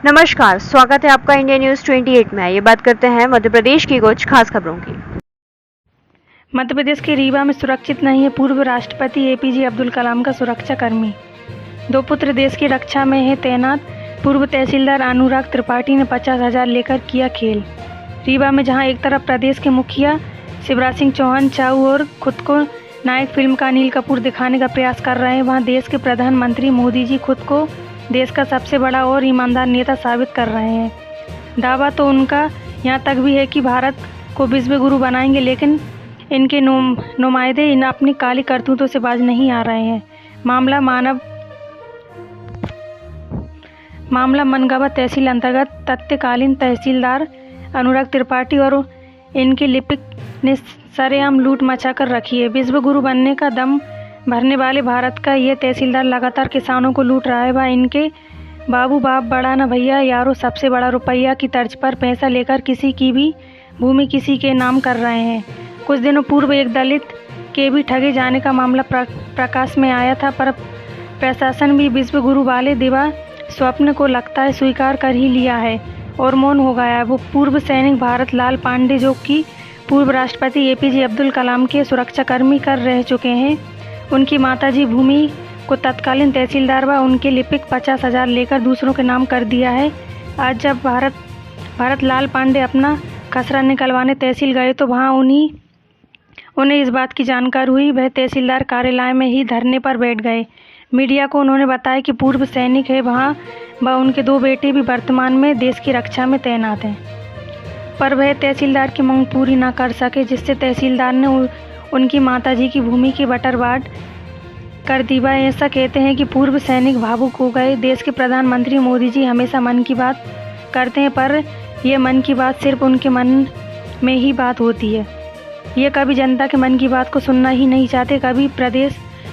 नमस्कार, स्वागत है आपका इंडिया न्यूज 28 में। ये बात करते हैं मध्य प्रदेश की कुछ खास खबरों की। मध्य प्रदेश के रीवा में सुरक्षित नहीं है पूर्व राष्ट्रपति एपीजे अब्दुल कलाम का सुरक्षाकर्मी। दो पुत्र देश की रक्षा में है तैनात। पूर्व तहसीलदार अनुराग त्रिपाठी ने 50,000 लेकर किया खेल। रीवा में जहां एक तरफ प्रदेश के मुखिया शिवराज सिंह चौहान चाऊ और खुद को नायक फिल्म का अनिल कपूर दिखाने का प्रयास कर रहे हैं, वहां देश के प्रधानमंत्री मोदी जी खुद को देश का सबसे बड़ा और ईमानदार नेता साबित कर रहे हैं। दावा तो उनका यहाँ तक भी है कि भारत को विश्व गुरु बनाएंगे, लेकिन इनके नुमाइंदे अपनी काली करतूतों से बाज नहीं आ रहे हैं। मामला मनगावा तहसील अंतर्गत तत्कालीन तहसीलदार अनुराग त्रिपाठी और इनके लिपिक ने सरेआम लूट मचा कर रखी है। विश्व गुरु बनने का दम भरने वाले भारत का यह तहसीलदार लगातार किसानों को लूट रहा है। वह इनके बाबू बाप बड़ा न भैया यारो सबसे बड़ा रुपया की तर्ज पर पैसा लेकर किसी की भी भूमि किसी के नाम कर रहे हैं। कुछ दिनों पूर्व एक दलित के भी ठगे जाने का मामला प्रकाश में आया था, पर प्रशासन भी विश्व गुरु वाले दिवा स्वप्न को लगता है स्वीकार कर ही लिया है और मौन हो गया है। वो पूर्व सैनिक भारत लाल पांडे, जो कि पूर्व राष्ट्रपति एपीजे अब्दुल कलाम के सुरक्षाकर्मी कर रह चुके हैं, उनकी माताजी भूमि को तत्कालीन तहसीलदार व उनके लिपिक 50,000 लेकर दूसरों के नाम कर दिया है। आज जब भारत लाल पांडे अपना खसरा निकलवाने तहसील गए तो वहां उन्हें इस बात की जानकारी हुई। वह तहसीलदार कार्यालय में ही धरने पर बैठ गए। मीडिया को उन्होंने बताया कि पूर्व सैनिक है, वहाँ व उनके 2 बेटे भी वर्तमान में देश की रक्षा में तैनात हैं, पर वह तहसीलदार की मांग पूरी ना कर सके, जिससे तहसीलदार ने उनकी माताजी की भूमि की बटरवाट कर दी। वह ऐसा कहते हैं कि पूर्व सैनिक भावुक हो गए। देश के प्रधानमंत्री मोदी जी हमेशा मन की बात करते हैं, पर यह मन की बात सिर्फ उनके मन में ही बात होती है। ये कभी जनता के मन की बात को सुनना ही नहीं चाहते। कभी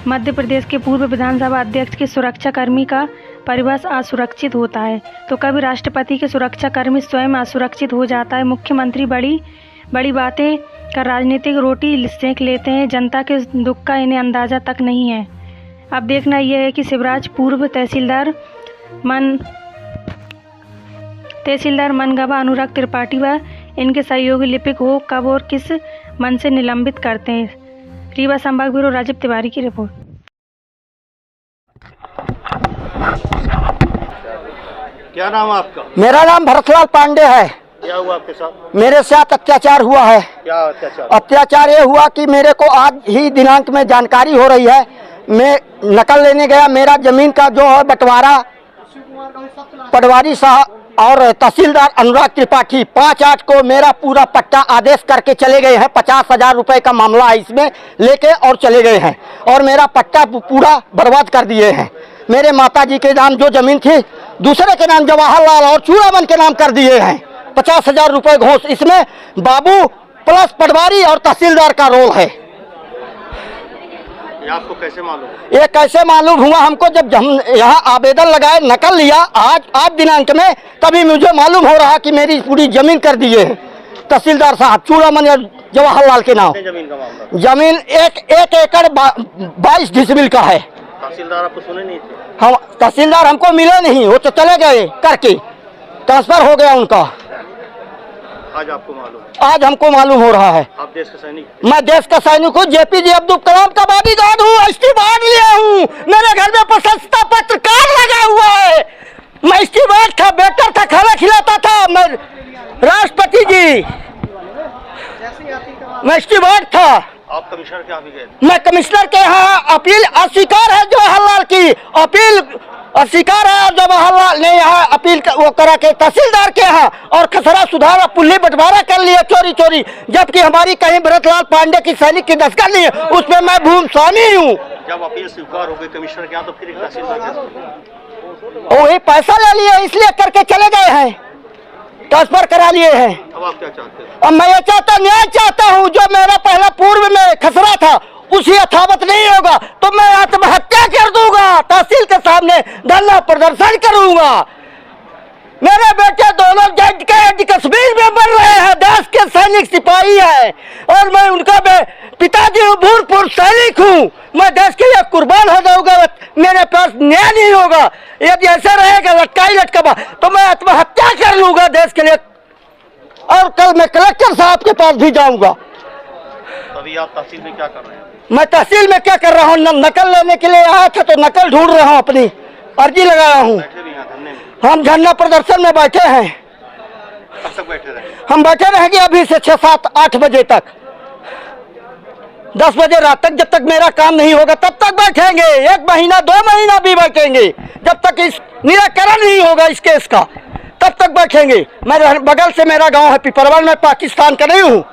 मध्य प्रदेश के पूर्व विधानसभा अध्यक्ष के सुरक्षाकर्मी का परिवार असुरक्षित होता है, तो कभी राष्ट्रपति के सुरक्षाकर्मी स्वयं असुरक्षित हो जाता है। मुख्यमंत्री बड़ी बातें कर राजनीतिक रोटी सेंक लेते हैं, जनता के दुख का इन्हें अंदाज़ा तक नहीं है। अब देखना यह है कि शिवराज पूर्व तहसीलदार मनगावा अनुराग त्रिपाठी व इनके सहयोगी लिपिक हो कब और किस मन से निलंबित करते हैं। रीवा संभाग ब्यूरो राजीव तिवारी की रिपोर्ट। क्या नाम है आपका? मेरा नाम भरतलाल पांडे है। क्या हुआ आपके साथ? मेरे साथ अत्याचार हुआ है। क्या अत्याचार? अत्याचार ये हुआ कि मेरे को आज ही दिनांक में जानकारी हो रही है। मैं नकल लेने गया, मेरा जमीन का जो है बंटवारा पटवारी साहब और तहसीलदार अनुराग त्रिपाठी 5/8 को मेरा पूरा पट्टा आदेश करके चले गए हैं। 50,000 रुपए का मामला है, इसमें लेके और चले गए हैं और मेरा पट्टा पूरा बर्बाद कर दिए हैं। मेरे माताजी के नाम जो जमीन थी दूसरे के नाम जवाहरलाल और चूड़ामन के नाम कर दिए हैं। 50,000 रुपए घोष, इसमें बाबू प्लस पटवारी और तहसीलदार का रोल है। ये आपको कैसे मालूम? ये कैसे मालूम हुआ हमको, जब हम यहाँ आवेदन लगाए, नकल लिया आज दिनांक में, तभी मुझे मालूम हो रहा कि मेरी पूरी जमीन कर दिए हैं तहसीलदार साहब चूड़ामन और जवाहरलाल के नाम। जमीन का मामला? जमीन 1 एकड़ 22 डिसमिल का है। तहसीलदार आपको सुने नहीं थे? हम तहसीलदार हमको मिले नहीं, वो तो चले गए करके, ट्रांसफर हो गया उनका। आज आपको मालूम? आज हमको मालूम हो रहा है। आप देश का सैनिक? मैं देश का सैनिक हूँ, जेपीजे अब्दुल कलाम का बॉडीगार्ड हूँ, एसटी बांध लिया हूँ। मेरे घर में प्रशंसा पत्र कार्ड लगा हुआ है। मैं एसटी बांध था, बेटर था, खाना खिलाता था। मैं राष्ट्रपति जी, मैं एसटी बांध था। आप कमिश्नर के यहाँ भी गए थे? मैं कमिश्नर के यहाँ अपील अस्वीकार है, जवाहरलाल की अपील अस्वीकार है, और जवाहरलाल ने यहाँ अपील वो करा के तहसीलदार के यहाँ और खसरा सुधार पुल्ली बंटवारा कर लिया चोरी, जबकि हमारी कहीं भरतलाल पांडे की सैनिक की दस्तखत नहीं है, उसमें मैं भूमि स्वामी हूँ। जब अपील स्वीकार हो गई कमिश्नर के यहाँ, तो फिर एक तहसीलदार वही पैसा ले लिए, इसलिए करके चले गए हैं, ट्रांसफर करा लिए हैं। अब आप क्या चाहते हैं? अब मैं ये न्याय चाहता हूँ। जो मेरा पहला पूर्व में खसरा था उसी यथावत नहीं होगा तो मैं आत्महत्या कर दूंगा, तहसील के सामने धरना प्रदर्शन करूंगा। मेरे बेटे दोनों जज के कश्मीर में मर रहे हैं, देश के सैनिक सिपाही है और मैं उनका पिताजी भूतपूर्व सैनिक हूँ। मैं देश के लिए कुर्बान हो जाऊंगा, मेरे पास न्याय नहीं होगा। यदि ऐसा रहेगा लटकाई लटका तो मैं आत्महत्या कर लूंगा देश के लिए, और कल मैं कलेक्टर साहब के पास भी जाऊंगा। अभी आप तहसील में क्या कर रहे हैं? मैं तहसील में क्या कर रहा हूँ, नकल लेने के लिए आया था तो नकल ढूंढ रहा हूँ, अपनी अर्जी लगाया हूँ। बैठे भी हैं धरने में? हम धरना प्रदर्शन में बैठे हैं। कब तक बैठे रहेंगे? हम बैठे रहेंगे अभी से 6, 7, 8 बजे तक, 10 बजे रात तक, जब तक मेरा काम नहीं होगा तब तक बैठेंगे। 1 महीना 2 महीना भी बैठेंगे, जब तक इस निराकरण नहीं होगा इस केस का तब तक बैठेंगे। मैं बगल से मेरा गांव है पिपरवाल, मैं पाकिस्तान का नहीं हूँ।